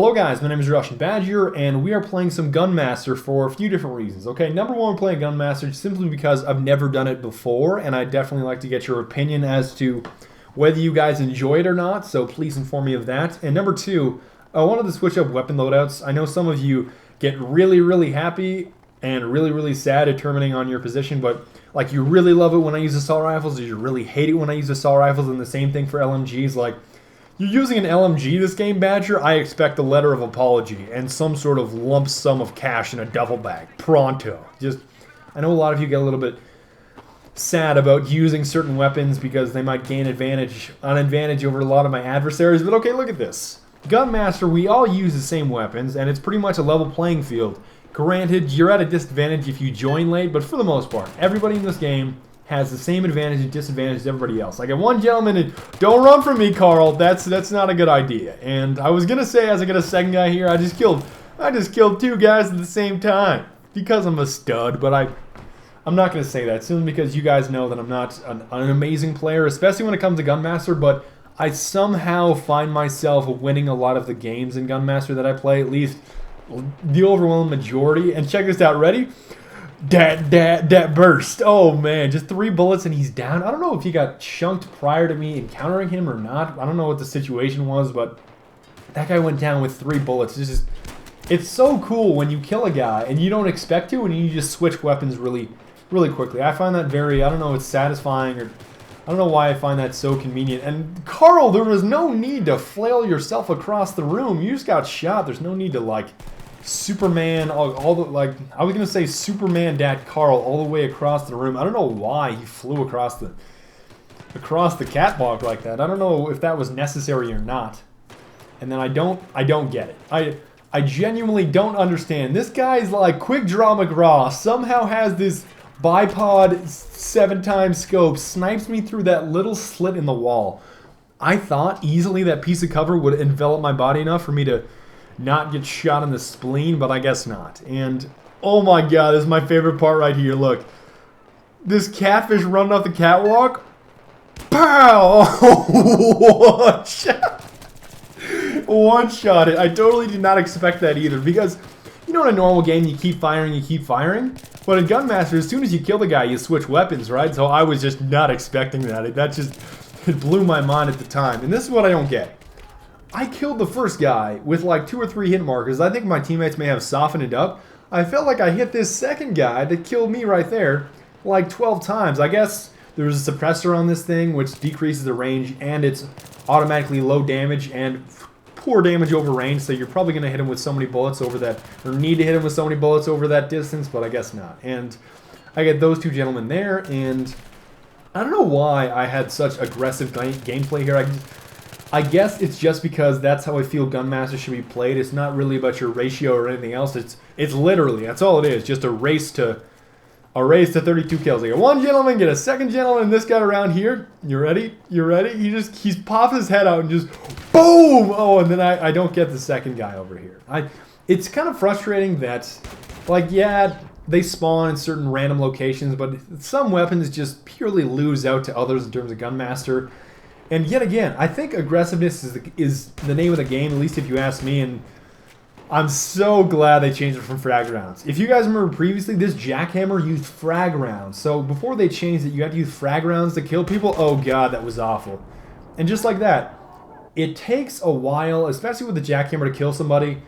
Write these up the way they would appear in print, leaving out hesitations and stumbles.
Hello guys, my name is TheRussianBadger, and we are playing some Gunmaster for a few different reasons. Okay, number one, we're playing Gunmaster simply because I've never done it before, and I'd definitely like to get your opinion as to whether you guys enjoy it or not, so please inform me of that. And number two, I wanted to switch up weapon loadouts. I know some of you get really happy and really sad determining on your position, but like you really love it when I use assault rifles, or you really hate it when I use assault rifles, and the same thing for LMGs. Like, you're using an LMG this game, Badger, I expect a letter of apology and some sort of lump sum of cash in a duffel bag. Pronto. I know a lot of you get a little bit sad about using certain weapons because they might gain an advantage over a lot of my adversaries, but okay, look at this. Gunmaster, we all use the same weapons, and it's pretty much a level playing field. Granted, you're at a disadvantage if you join late, but for the most part, everybody in this game has the same advantage and disadvantage as everybody else. I got one gentleman, and don't run from me, Carl. That's not a good idea. And I was gonna say, as I get a second guy here, I just killed two guys at the same time because I'm a stud. But I'm not gonna say that simply because you guys know that I'm not an amazing player, especially when it comes to Gunmaster. But I somehow find myself winning a lot of the games in Gunmaster that I play, at least the overwhelming majority. And check this out, ready? That burst. Oh man, just 3 bullets and he's down. I don't know if he got chunked prior to me encountering him or not. I don't know what the situation was, but that guy went down with 3 bullets. It's so cool when you kill a guy and you don't expect to, and you just switch weapons really quickly. I find that very, I don't know, it's satisfying, or I don't know why I find that so convenient. And Carl, there was no need to flail yourself across the room. You just got shot. There's no need to like Superman, all the, like, I was gonna say Superman Dad Carl all the way across the room. I don't know why he flew across the catwalk like that. I don't know if that was necessary or not. And then I don't get it. I genuinely don't understand. This guy's like Quick Draw McGraw somehow has this bipod 7x scope, snipes me through that little slit in the wall. I thought easily that piece of cover would envelop my body enough for me to not get shot in the spleen, but I guess not. And oh my god, this is my favorite part right here. Look, this catfish running off the catwalk. Pow! One shot. One shot it. I totally did not expect that either, because you know in a normal game you keep firing, but in Gunmaster, as soon as you kill the guy, you switch weapons, right? So I was just not expecting that. It blew my mind at the time. And this is what I don't get. I killed the first guy with like 2 or 3 hit markers. I think my teammates may have softened it up. I felt like I hit this second guy that killed me right there like 12 times. I guess there's a suppressor on this thing which decreases the range, and it's automatically low damage and poor damage over range, so you're probably going to hit him with so many bullets over that, or need to hit him with so many bullets over that distance, but I guess not. And I get those 2 gentlemen there, and I don't know why I had such aggressive gameplay here. I guess it's just because that's how I feel Gunmaster should be played. It's not really about your ratio or anything else. It's literally, that's all it is, just a race to 32 kills. I got one gentleman, get a second gentleman, and this guy around here. You ready? You ready? He's popped his head out and just boom! Oh, and then I don't get the second guy over here. It's kind of frustrating that, like, yeah, they spawn in certain random locations, but some weapons just purely lose out to others in terms of Gunmaster. And yet again, I think aggressiveness is the name of the game, at least if you ask me, and I'm so glad they changed it from frag rounds. If you guys remember previously, this jackhammer used frag rounds. So before they changed it, you had to use frag rounds to kill people. Oh god, that was awful. And just like that, it takes a while, especially with the jackhammer, to kill somebody.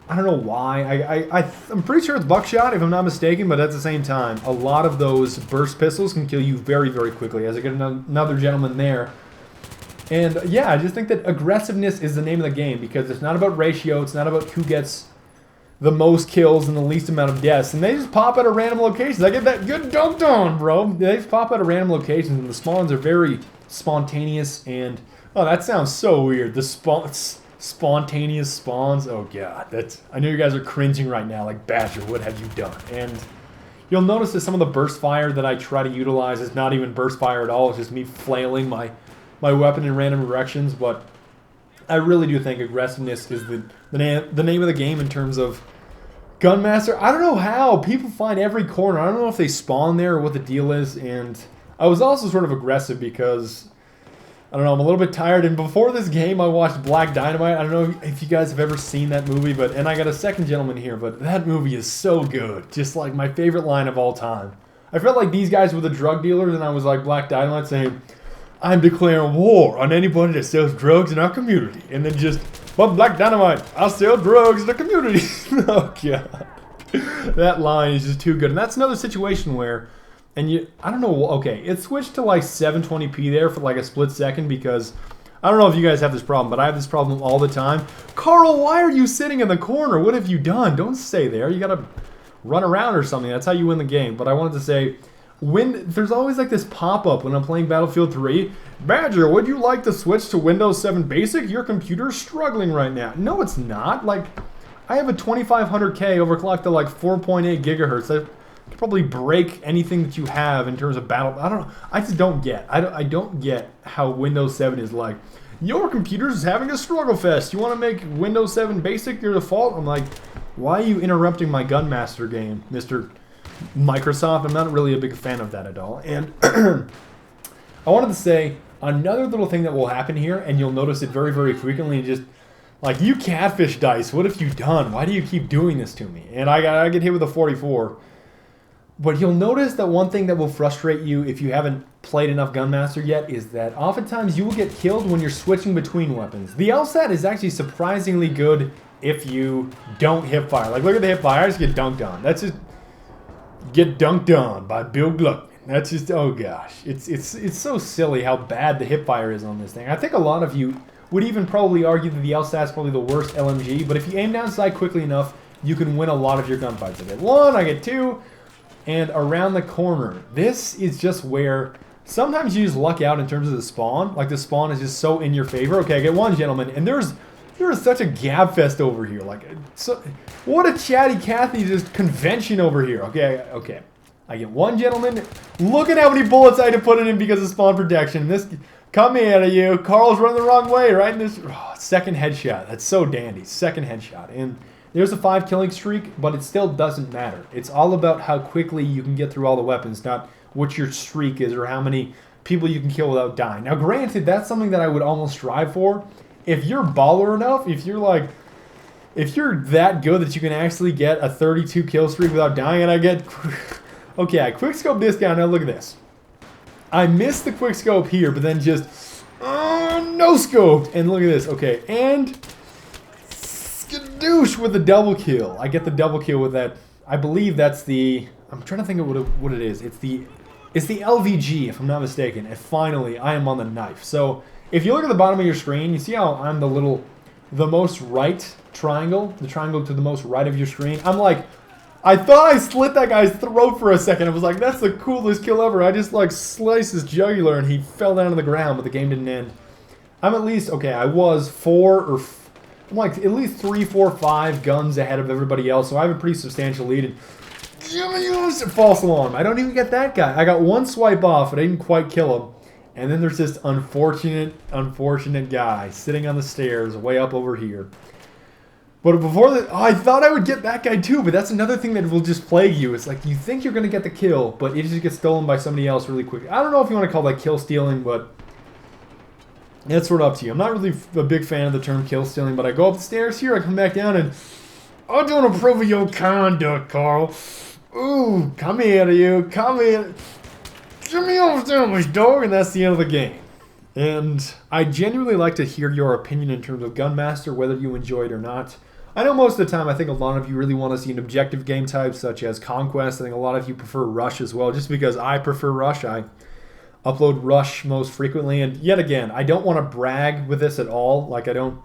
I don't know why. I'm pretty sure it's buckshot, if I'm not mistaken, but at the same time, a lot of those burst pistols can kill you very quickly. As I get another gentleman there. And yeah, I just think that aggressiveness is the name of the game, because it's not about ratio, it's not about who gets the most kills and the least amount of deaths. And they just pop out of random locations. I get that good dunked on, bro. They just pop out of random locations, and the spawns are very spontaneous. And oh, that sounds so weird. The spontaneous spawns. Oh god, I know you guys are cringing right now, like, Badger, what have you done? And you'll notice that some of the burst fire that I try to utilize is not even burst fire at all. It's just me flailing my weapon in random directions. But I really do think aggressiveness is the name of the game in terms of Gunmaster. I don't know how people find every corner. I don't know if they spawn there or what the deal is. And I was also sort of aggressive because I don't know, I'm a little bit tired. And before this game, I watched Black Dynamite. I don't know if you guys have ever seen that movie, and I got a second gentleman here, but that movie is so good. Just like my favorite line of all time. I felt like these guys were the drug dealers, and I was like Black Dynamite saying, I'm declaring war on anybody that sells drugs in our community. And then just, but Black Dynamite, I'll sell drugs in the community. Oh, God. That line is just too good. And that's another situation where, I don't know, okay, it switched to like 720p there for like a split second because, I don't know if you guys have this problem, but I have this problem all the time. Carl, why are you sitting in the corner? What have you done? Don't stay there. You gotta run around or something. That's how you win the game. But I wanted to say, there's always like this pop-up when I'm playing Battlefield 3. Badger, would you like to switch to Windows 7 Basic? Your computer's struggling right now. No, it's not. Like, I have a 2500K overclocked to like 4.8 gigahertz. That could probably break anything that you have in terms of battle. I don't know. I just don't get. I don't get how Windows 7 is like, your computer's having a struggle fest. You want to make Windows 7 Basic your default? I'm like, why are you interrupting my Gunmaster game, Mr. Microsoft? I'm not really a big fan of that at all. And I wanted to say another little thing that will happen here, and you'll notice it very, very frequently, just like, you catfish dice, what have you done? Why do you keep doing this to me? And I get hit with a 44. But you'll notice that one thing that will frustrate you if you haven't played enough Gunmaster yet is that oftentimes you will get killed when you're switching between weapons. The LSAT is actually surprisingly good if you don't hip fire. Like, look at the hip fire, I just get dunked on. That's just get dunked on by Bill Gluck. That's just, oh gosh. It's so silly how bad the hip fire is on this thing. I think a lot of you would even probably argue that the LSAT is probably the worst LMG, but if you aim down sight quickly enough, you can win a lot of your gunfights. I get one, I get two, and around the corner. This is just where sometimes you just luck out in terms of the spawn. Like, the spawn is just so in your favor. Okay, I get one, gentleman, and there is such a gab fest over here. Like, so, what a chatty Cathy just convention over here. Okay. I get one, gentleman. Look at how many bullets I had to put in because of spawn protection. This, come here to you. Carl's running the wrong way, right? And this second headshot. That's so dandy. Second headshot. And there's a 5 killing streak, but it still doesn't matter. It's all about how quickly you can get through all the weapons, not what your streak is or how many people you can kill without dying. Now, granted, that's something that I would almost strive for. If you're baller enough, if you're that good that you can actually get a 32 kill streak without dying, and I get... Okay, I quickscope this guy. Now look at this. I missed the quickscope here, but then just no scoped. And look at this. Okay, and skadoosh with the double kill. I get the double kill with that. I believe that's the... I'm trying to think of what it is. It's the LVG, if I'm not mistaken. And finally, I am on the knife. So if you look at the bottom of your screen, you see how I'm the most right triangle, the triangle to the most right of your screen. I'm like, I thought I slit that guy's throat for a second. I was like, that's the coolest kill ever. I just like sliced his jugular and he fell down on the ground, but the game didn't end. I'm at least, okay, I was I'm like at least 3, 4, 5 guns ahead of everybody else, so I have a pretty substantial lead. And false alarm. I don't even get that guy. I got one swipe off, but I didn't quite kill him. And then there's this unfortunate guy sitting on the stairs way up over here. But before that, I thought I would get that guy too, but that's another thing that will just plague you. It's like you think you're going to get the kill, but it just gets stolen by somebody else really quick. I don't know if you want to call that kill stealing, but that's sort of up to you. I'm not really a big fan of the term kill stealing, but I go up the stairs here, I come back down, and I don't approve of your conduct, Carl. Ooh, come here to you, come here. Give me over sandwich, dog, and that's the end of the game. And I genuinely like to hear your opinion in terms of Gunmaster, whether you enjoy it or not. I know most of the time I think a lot of you really want to see an objective game type such as Conquest. I think a lot of you prefer Rush as well, just because I prefer Rush. I upload Rush most frequently, and yet again, I don't want to brag with this at all. Like, I don't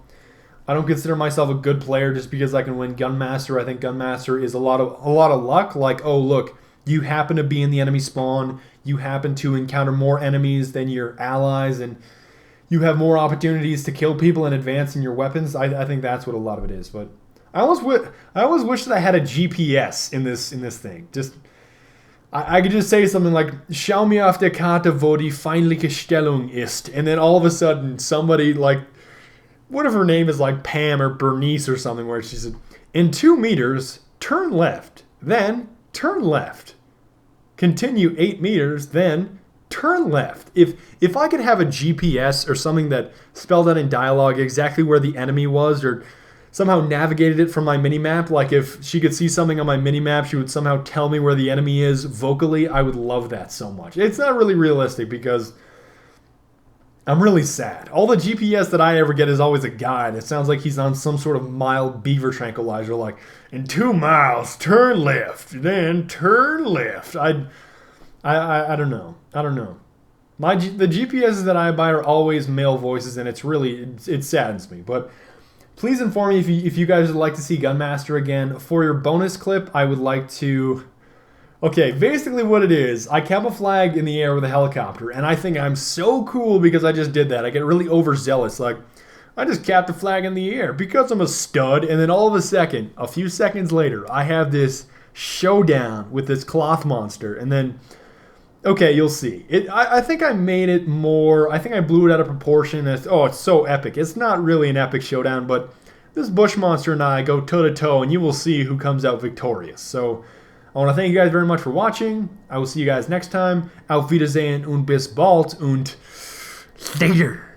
consider myself a good player just because I can win Gunmaster. I think Gunmaster is a lot of luck. Like, oh look, you happen to be in the enemy spawn, you happen to encounter more enemies than your allies, and you have more opportunities to kill people and advance in your weapons. I think that's what a lot of it is. But I always wish that I had a GPS in this thing. Just I could just say something like, "Schau mir auf der Karte, wo die feindliche Stellung ist," and then all of a sudden somebody like, whatever her name is, like Pam or Bernice or something, where she said, "In 2 meters, turn left, then turn left. Continue 8 meters, then turn left. If I could have a GPS or something that spelled out in dialogue exactly where the enemy was, or somehow navigated it from my minimap, like if she could see something on my minimap, she would somehow tell me where the enemy is vocally, I would love that so much. It's not really realistic because I'm really sad. All the GPS that I ever get is always a guy that sounds like he's on some sort of mild beaver tranquilizer, like, in 2 miles, turn left, then turn left. I don't know. I don't know. The GPSs that I buy are always male voices, and it saddens me. But please inform me if you guys would like to see Gunmaster again. For your bonus clip, I would like to... Okay, basically what it is, I camouflage in the air with a helicopter, and I think I'm so cool because I just did that. I get really overzealous, like, I just capped a flag in the air because I'm a stud, and then all of a few seconds later, I have this showdown with this cloth monster, and then... Okay, you'll see. I think I made it more... I think I blew it out of proportion. It's so epic. It's not really an epic showdown, but this bush monster and I go toe-to-toe, and you will see who comes out victorious. So, I want to thank you guys very much for watching. I will see you guys next time. Auf Wiedersehen und bis bald und later.